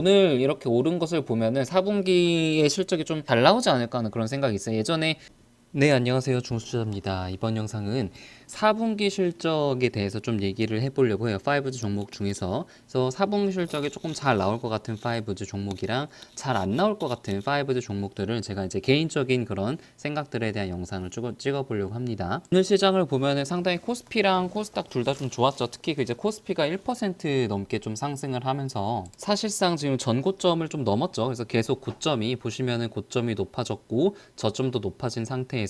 오늘 이렇게 오른 것을 보면은 4분기의 실적이 좀 잘 나오지 않을까 하는 그런 생각이 있어요. 예전에 네, 안녕하세요. 중수자입니다. 이번 영상은 4분기 실적에 대해서 좀 얘기를 해보려고 해요. 5G 종목 중에서. 그래서 4분기 실적이 조금 잘 나올 것 같은 5G 종목이랑 잘 안 나올 것 같은 5G 종목들을 제가 이제 개인적인 그런 생각들에 대한 영상을 찍어보려고 합니다. 오늘 시장을 보면은 상당히 코스피랑 코스닥 둘 다 좀 좋았죠. 특히 그 이제 코스피가 1% 넘게 좀 상승을 하면서 사실상 지금 전고점을 좀 넘었죠. 그래서 계속 고점이 보시면은 고점이 높아졌고 저점도 높아진 상태에서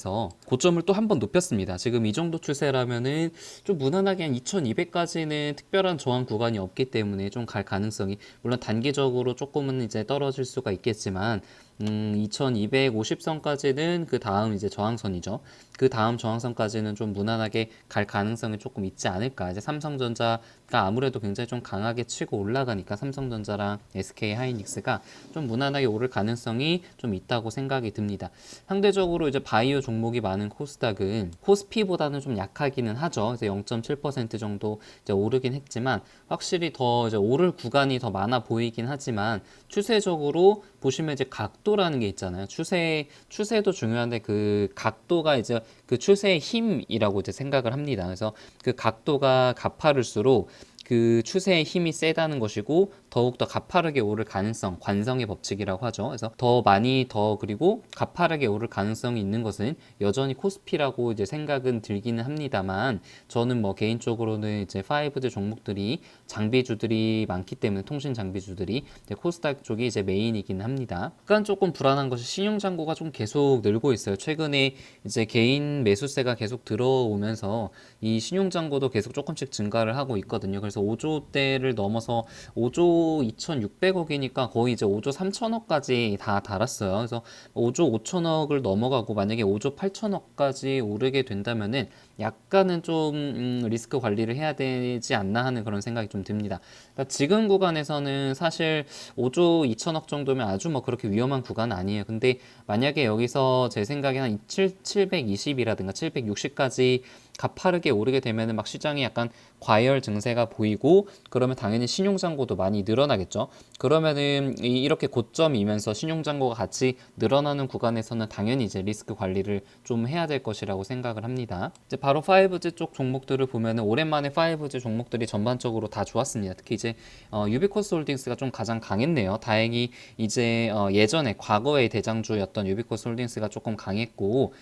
고점을 또 한 번 높였습니다. 지금 이 정도 추세라면은 좀 무난하게 한 2200까지는 특별한 저항 구간이 없기 때문에 좀 갈 가능성이, 물론 단기적으로 조금은 이제 떨어질 수가 있겠지만 2250선까지는 그 다음 이제 저항선이죠. 그 다음 저항선까지는 좀 무난하게 갈 가능성이 조금 있지 않을까. 이제 삼성전자가 아무래도 굉장히 좀 강하게 치고 올라가니까 삼성전자랑 SK 하이닉스가 좀 무난하게 오를 가능성이 좀 있다고 생각이 듭니다. 상대적으로 이제 바이오 종목이 많은 코스닥은 코스피보다는 좀 약하기는 하죠. 그래서 0.7% 정도 이제 오르긴 했지만 확실히 더 이제 오를 구간이 더 많아 보이긴 하지만 추세적으로 보시면 이제 각도라는 게 있잖아요. 추세도 중요한데 그 각도가 이제 그 추세의 힘이라고 이제 생각을 합니다. 그래서 그 각도가 가파를수록 그 추세의 힘이 세다는 것이고 더욱더 가파르게 오를 가능성, 관성의 법칙이라고 하죠. 그래서 더 많이 그리고 가파르게 오를 가능성이 있는 것은 여전히 코스피라고 이제 생각은 들기는 합니다만 저는 뭐 개인적으로는 이제 5드 종목들이 장비주들이 많기 때문에 통신 장비주들이 이제 코스닥 쪽이 이제 메인이긴 합니다. 약간 조금 불안한 것이 신용잔고가 좀 계속 늘고 있어요. 최근에 이제 개인 매수세가 계속 들어오면서 이 신용잔고도 계속 조금씩 증가를 하고 있거든요. 그래서 5조대를 넘어서 5조 2,600억이니까 거의 이제 5조 3천억까지 다 달았어요. 그래서 5조 5천억을 넘어가고 만약에 5조 8천억까지 오르게 된다면은 약간은 좀 리스크 관리를 해야 되지 않나 하는 그런 생각이 좀 듭니다. 그러니까 지금 구간에서는 사실 5조 2천억 정도면 아주 뭐 그렇게 위험한 구간 아니에요. 근데 만약에 여기서 제 생각에 한 720이라든가 760까지 가파르게 오르게 되면은 막 시장이 약간 과열 증세가 보이고 그러면 당연히 신용잔고도 많이 늘어나겠죠. 그러면은 이렇게 고점이면서 신용잔고가 같이 늘어나는 구간에서는 당연히 이제 리스크 관리를 좀 해야 될 것이라고 생각을 합니다. 이제 바로 5G 쪽 종목들을 보면은 오랜만에 5G 종목들이 전반적으로 다 좋았습니다. 특히 이제 유비코스 홀딩스가 좀 가장 강했네요. 다행히 이제 예전에 과거의 대장주였던 유비코스 홀딩스가 조금 강했고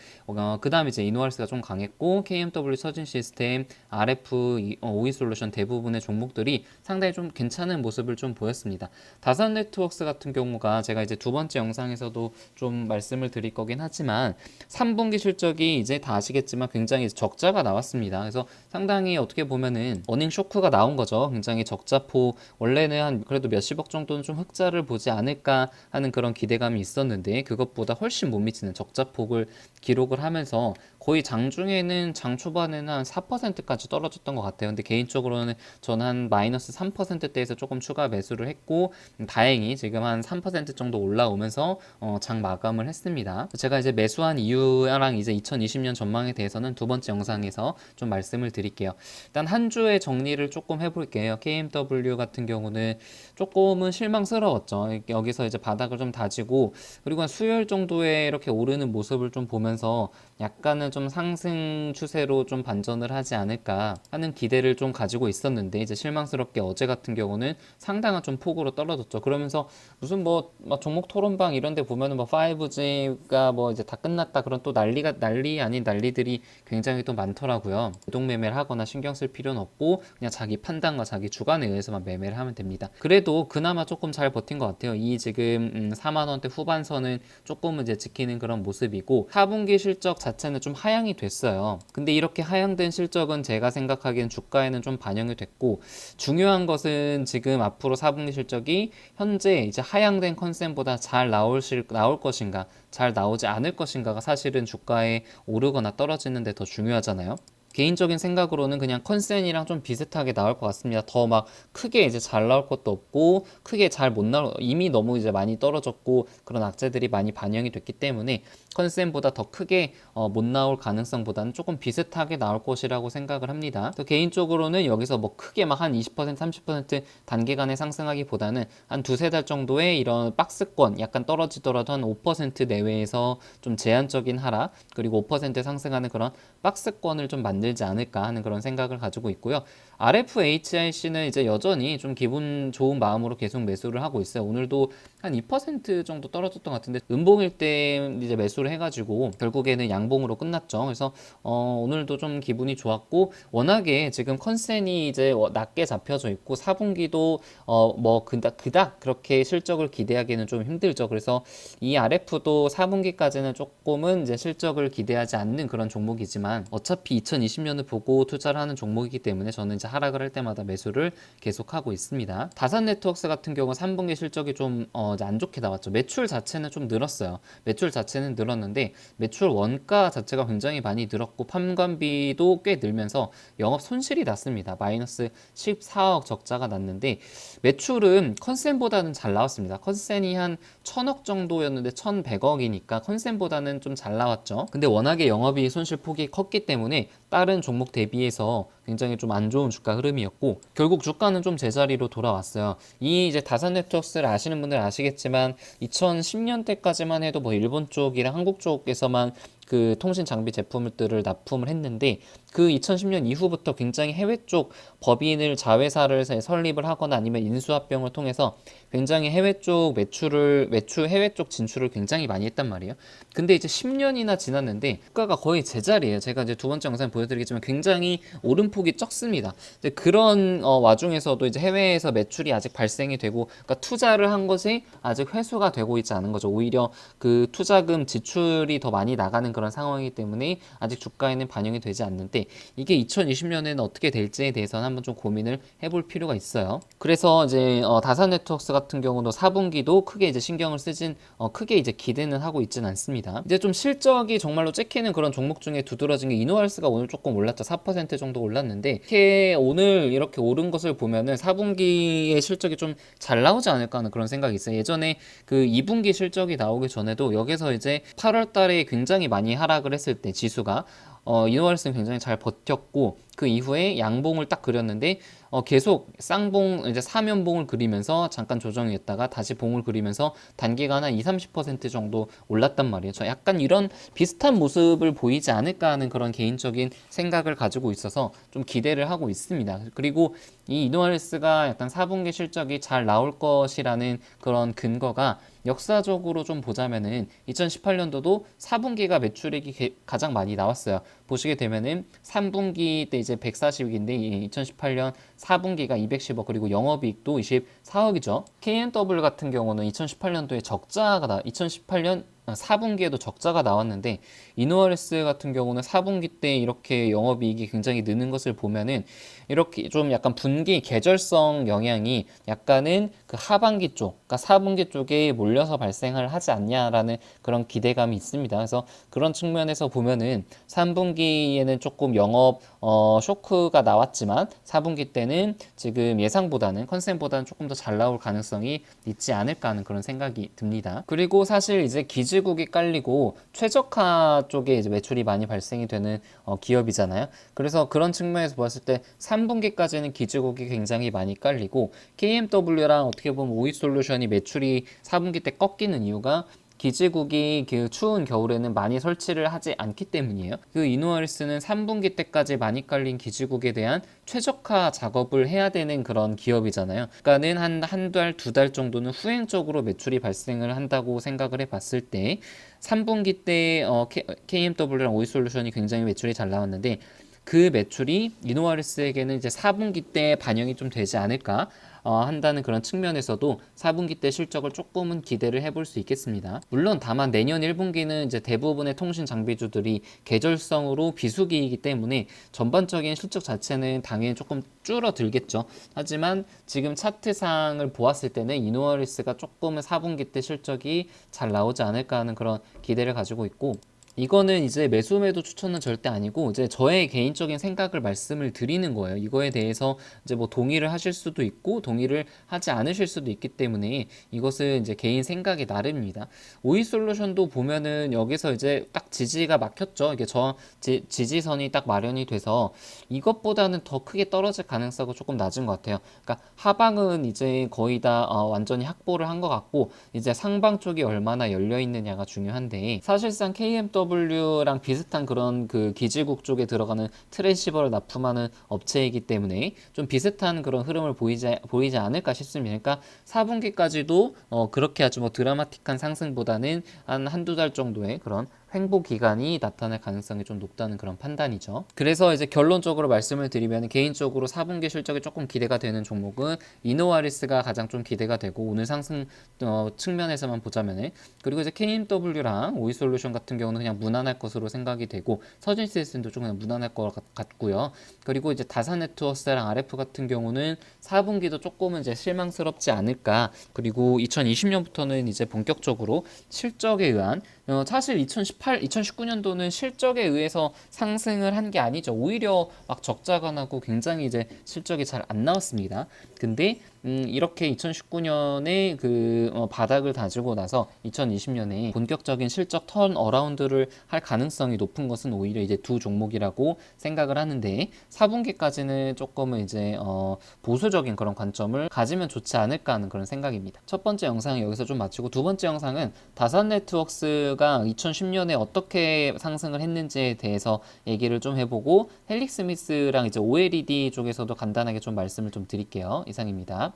그 다음에 이제 이노알스가 좀 강했고 KMW 서진 시스템, RF, OE솔루션 대부분의 종목들이 상당히 좀 괜찮은 모습을 좀 보였습니다. 다산 네트워크스 같은 경우가 제가 이제 두 번째 영상에서도 좀 말씀을 드릴 거긴 하지만 3분기 실적이 이제 다 아시겠지만 굉장히 적자가 나왔습니다. 그래서 상당히 어떻게 보면은 어닝 쇼크가 나온 거죠. 굉장히 적자폭, 원래는 한 그래도 몇십억 정도는 좀 흑자를 보지 않을까 하는 그런 기대감이 있었는데 그것보다 훨씬 못 미치는 적자폭을 기록을 하면서 거의 장중에는 장 초반에는 한 4%까지 떨어졌던 것 같아요. 근데 개인적으로는 저는 한 마이너스 3%대에서 조금 추가 매수를 했고 다행히 지금 한 3% 정도 올라오면서 장 마감을 했습니다. 제가 이제 매수한 이유랑 이제 2020년 전망에 대해서는 두 번째 영상에서 좀 말씀을 드릴게요. 일단 한 주의 정리를 조금 해볼게요. KMW 같은 경우는 조금은 실망스러웠죠. 여기서 이제 바닥을 좀 다지고 그리고 한 수요일 정도에 이렇게 오르는 모습을 좀 보면서 약간은 좀 상승 추세로 좀 반전을 하지 않을까 하는 기대를 좀 가지고 있었는데 이제 실망스럽게 어제 같은 경우는 상당한 좀 폭으로 떨어졌죠. 그러면서 무슨 뭐 종목 토론방 이런 데 보면은 뭐 5G가 뭐 이제 다 끝났다 그런 또 난리 아닌 난리들이 굉장히 또 많더라고요. 유동 매매를 하거나 신경 쓸 필요는 없고 그냥 자기 판단과 자기 주관에 의해서만 매매를 하면 됩니다. 그래도 그나마 조금 잘 버틴 것 같아요. 이 지금 4만 원대 후반선은 조금은 이제 지키는 그런 모습이고 4분기 실적 자체는 좀 하향이 됐어요. 근데 이렇게 하향된 실적은 제가 생각하기엔 주가에는 좀 반영이 됐고 중요한 것은 지금 앞으로 4분기 실적이 현재 이제 하향된 컨센보다 잘 나올 것인가 잘 나오지 않을 것인가가 사실은 주가에 오르거나 떨어지는 데 더 중요하잖아요. 개인적인 생각으로는 그냥 컨센이랑 좀 비슷하게 나올 것 같습니다. 더 막 크게 이제 잘 나올 것도 없고 크게 잘 못 나올, 이미 너무 이제 많이 떨어졌고 그런 악재들이 많이 반영이 됐기 때문에 컨센보다 더 크게 못 나올 가능성보다는 조금 비슷하게 나올 것이라고 생각을 합니다. 또 개인적으로는 여기서 뭐 크게 막 한 20% 30% 단기간에 상승하기보다는 한 두세 달 정도의 이런 박스권 약간 떨어지더라도 한 5% 내외에서 좀 제한적인 하락 그리고 5% 상승하는 그런 박스권을 좀 만들지 않을까 하는 그런 생각을 가지고 있고요. RFHIC는 이제 여전히 좀 기분 좋은 마음으로 계속 매수를 하고 있어요. 오늘도 한 2% 정도 떨어졌던 것 같은데 음봉일 때 이제 매수를 해가지고 결국에는 양봉으로 끝났죠. 그래서 오늘도 좀 기분이 좋았고 워낙에 지금 컨센이 이제 낮게 잡혀져 있고 4분기도 뭐 그닥 그렇게 실적을 기대하기는 좀 힘들죠. 그래서 이 RF도 4분기까지는 조금은 이제 실적을 기대하지 않는 그런 종목이지만 어차피 2020년을 보고 투자를 하는 종목이기 때문에 저는 이제 하락을 할 때마다 매수를 계속하고 있습니다. 다산 네트워크스 같은 경우 3분기 실적이 좀 이제 안 좋게 나왔죠. 매출 자체는 좀 늘었어요. 매출 자체는 늘었는데 매출 원가 자체가 굉장히 많이 늘었고 판관비도 꽤 늘면서 영업 손실이 났습니다. 마이너스 14억 적자가 났는데 매출은 컨센보다는 잘 나왔습니다. 컨센이 한 1000억 정도였는데 1100억이니까 컨센보다는 좀 잘 나왔죠. 근데 워낙에 영업이익 손실 폭이 컸기 때문에 다른 종목 대비해서 굉장히 좀 안 좋은 주가 흐름이었고 결국 주가는 좀 제자리로 돌아왔어요. 이 이제 다산 네트워크스를 아시는 분들 아시겠지만 2010년대까지만 해도 뭐 일본 쪽이랑 한국 쪽에서만 그 통신 장비 제품들을 납품을 했는데 그 2010년 이후부터 굉장히 해외 쪽 법인을 자회사를 설립을 하거나 아니면 인수합병을 통해서 굉장히 해외 쪽 해외 쪽 진출을 굉장히 많이 했단 말이에요. 근데 이제 10년이나 지났는데 주가가 거의 제자리예요. 제가 이제 두 번째 영상 보여드리겠지만 굉장히 오름폭이 적습니다. 이제 그런 와중에서도 이제 해외에서 매출이 아직 발생이 되고 그러니까 투자를 한 것이 아직 회수가 되고 있지 않은 거죠. 오히려 그 투자금 지출이 더 많이 나가는 그런 상황이기 때문에 아직 주가에는 반영이 되지 않는데 이게 2020년에는 어떻게 될지에 대해서는 한번 좀 고민을 해볼 필요가 있어요. 그래서 이제 다산 네트워크스 같은 경우도 4분기도 크게 이제 신경을 쓰진 크게 이제 기대는 하고 있진 않습니다. 이제 좀 실적이 정말로 찍히는 그런 종목 중에 두드러진 게 이노알스가 오늘 조금 올랐죠. 4% 정도 올랐는데 이렇게 오늘 이렇게 오른 것을 보면은 4분기의 실적이 좀 잘 나오지 않을까 하는 그런 생각이 있어요. 예전에 그 2분기 실적이 나오기 전에도 여기서 이제 8월 달에 굉장히 많이 하락을 했을 때 지수가 이노알스는 굉장히 잘 버텼고 그 이후에 양봉을 딱 그렸는데 계속 쌍봉 이제 사면봉을 그리면서 잠깐 조정이 있다가 다시 봉을 그리면서 단기간 한 20-30% 정도 올랐단 말이에요. 저 약간 이런 비슷한 모습을 보이지 않을까 하는 그런 개인적인 생각을 가지고 있어서 좀 기대를 하고 있습니다. 그리고 이 이노알스가 약간 4분기 실적이 잘 나올 것이라는 그런 근거가 역사적으로 좀 보자면은 2018년도도 4분기가 매출액이 가장 많이 나왔어요. 보시게 되면은 3분기 때 이제 140억인데 2018년 4분기가 210억 그리고 영업이익도 24억이죠. KNW 같은 경우는 2018년도에 2018년 4분기에도 적자가 나왔는데 이노알스 같은 경우는 4분기 때 이렇게 영업이익이 굉장히 느는 것을 보면은 이렇게 좀 약간 분기 계절성 영향이 약간은 그 하반기 쪽, 그러니까 4분기 쪽에 몰려서 발생을 하지 않냐라는 그런 기대감이 있습니다. 그래서 그런 측면에서 보면은 3분기에는 조금 영업 쇼크가 나왔지만 4분기 때는 지금 예상보다는 컨센보다는 조금 더 잘 나올 가능성이 있지 않을까 하는 그런 생각이 듭니다. 그리고 사실 이제 기지국이 깔리고 최적화 쪽에 이제 매출이 많이 발생이 되는 기업이잖아요. 그래서 그런 측면에서 봤을 때 3분기까지는 기지국이 굉장히 많이 깔리고 KMW랑 어떻게 보면 오이솔루션이 매출이 4분기 때 꺾이는 이유가 기지국이 그 추운 겨울에는 많이 설치를 하지 않기 때문이에요. 그 이노알스는 3분기 때까지 많이 깔린 기지국에 대한 최적화 작업을 해야 되는 그런 기업이잖아요. 그러니까는 한 달, 두 달 정도는 후행적으로 매출이 발생을 한다고 생각을 해봤을 때 3분기 때 KMW랑 오이솔루션이 굉장히 매출이 잘 나왔는데 그 매출이 이노알스에게는 이제 4분기 때 반영이 좀 되지 않을까 한다는 그런 측면에서도 4분기 때 실적을 조금은 기대를 해볼 수 있겠습니다. 물론 다만 내년 1분기는 이제 대부분의 통신 장비주들이 계절성으로 비수기이기 때문에 전반적인 실적 자체는 당연히 조금 줄어들겠죠. 하지만 지금 차트상을 보았을 때는 이노알스가 조금은 4분기 때 실적이 잘 나오지 않을까 하는 그런 기대를 가지고 있고 이거는 이제 매수 추천은 절대 아니고 이제 저의 개인적인 생각을 말씀을 드리는 거예요. 이거에 대해서 이제 뭐 동의를 하실 수도 있고 동의를 하지 않으실 수도 있기 때문에 이것은 이제 개인 생각이 나름입니다. 오이솔루션도 보면은 여기서 이제 딱 지지가 막혔죠. 이게 지지선이 딱 마련이 돼서 이것보다는 더 크게 떨어질 가능성이 조금 낮은 것 같아요. 그러니까 하방은 이제 거의 다 완전히 확보를 한 것 같고 이제 상방 쪽이 얼마나 열려 있느냐가 중요한데 사실상 KMW랑 비슷한 그런 그 기지국 쪽에 들어가는 트랜시버를 납품하는 업체이기 때문에 좀 비슷한 그런 흐름을 보이지 않을까 싶습니다. 그러니까 4분기까지도 그렇게 아주 뭐 드라마틱한 상승보다는 한두 달 정도의 그런 횡보 기간이 나타날 가능성이 좀 높다는 그런 판단이죠. 그래서 이제 결론적으로 말씀을 드리면 개인적으로 4분기 실적이 조금 기대가 되는 종목은 이노와리스가 가장 좀 기대가 되고 오늘 상승 측면에서만 보자면은 그리고 이제 KMW랑 오이솔루션 같은 경우는 그냥 무난할 것으로 생각이 되고 서진시스템도 좀 그냥 무난할 것 같고요. 그리고 이제 다산네트워크스랑 RF 같은 경우는 4분기도 조금은 이제 실망스럽지 않을까. 그리고 2020년부터는 이제 본격적으로 실적에 의한 사실 2019년도는 실적에 의해서 상승을 한 게 아니죠. 오히려 막 적자가 나고 굉장히 이제 실적이 잘 안 나왔습니다. 근데 이렇게 2019년에 그 바닥을 다지고 나서 2020년에 본격적인 실적 턴 어라운드를 할 가능성이 높은 것은 오히려 이제 두 종목이라고 생각을 하는데 4분기까지는 조금은 이제 보수적인 그런 관점을 가지면 좋지 않을까 하는 그런 생각입니다. 첫 번째 영상은 여기서 좀 마치고 두 번째 영상은 다산네트워크스가 2010년에 어떻게 상승을 했는지에 대해서 얘기를 좀 해보고 헬릭스미스랑 이제 OLED 쪽에서도 간단하게 좀 말씀을 좀 드릴게요. 이상입니다.